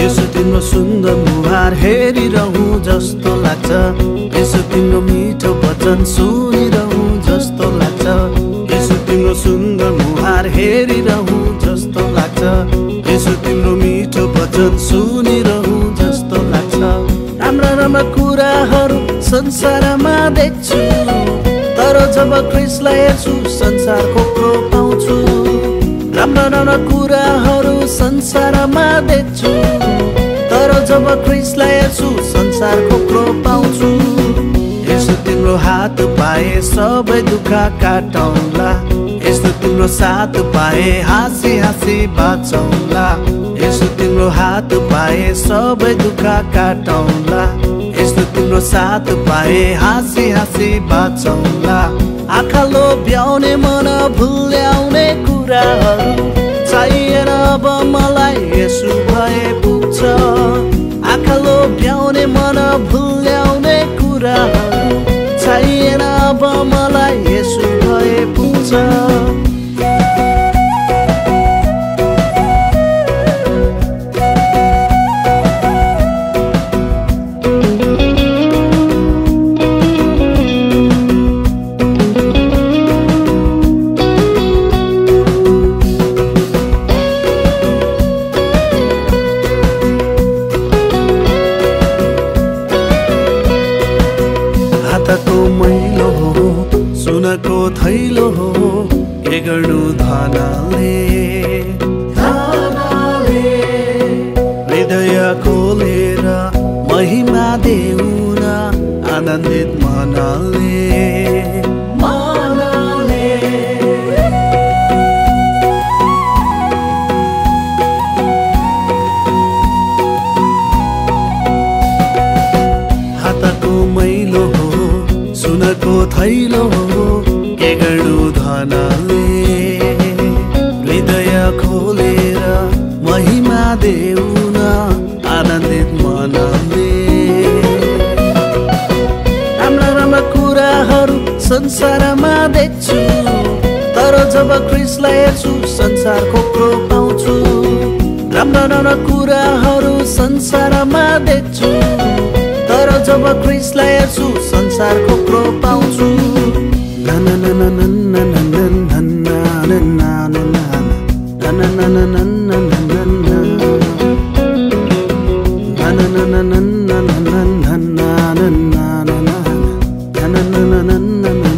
यसो तिम्रो सुन्दर मुहार हेरिरहूँ जस्तो लाग्छ, यसो तिम्रो मिठो वचन सुनिरहूँ जस्तो लाग्छ, यसो तिम्रो सुन्दर मुहार हेरिरहूँ जस्तो लाग्छ, यसो तिम्रो मिठो वचन सुनिरहूँ जस्तो लाग्छ। राम्रा राम्रा कुराहरू संसारमा देख्छु, तर जब ख्रीष्टलाई हेर्छु संसार खोक्रो पाउँछु। राम्रा राम्रा कुराहरू संसारमा देख्छु, तर जब ख्रीष्टलाई हेर्छु संसार खोक्रो पाउँछु। यसो तिम्रो हात पाए सबै दुःख काटौँला, यस्तो तिम्रो साथ पाए हाँसी हाँसी बाँचौँला। यसो तिम्रो हात पाए सबै दुःख काटौँला, यस्तो तिम्रो साथ पाए हाँसी हाँसी बाँचौँला। आँखा लोभ्याउने मन भुल्याउने कुराहरू चाहिएन अब मलाई, यसो भए पुग्छ। आँखा लोभ्याउने मन भुल्याउने कुराहरू चाहिएन अब मलाई, यसो भए पुग्छ। हातको मैलो हो सुनको थैलो हो, के गर्नु धनले हृदय खोलेर महिमा देउन आनन्दित मनले। हातको मैलो हो सुनको थैलो हो, के गर्नु धनले हृदय खोलेर महिमा देउन आनन्दित मनले। राम्रा राम्रा कुराहरू संसारमा देख्छु, तर जब ख्रीष्टलाई हेर्छु संसार खोक्रो पाउँछु। राम्रा राम्रा कुराहरू संसारमा देख्छु, तर जब ख्रीष्टलाई हेर्छु संसार खोक्रो पाउँछु। na na na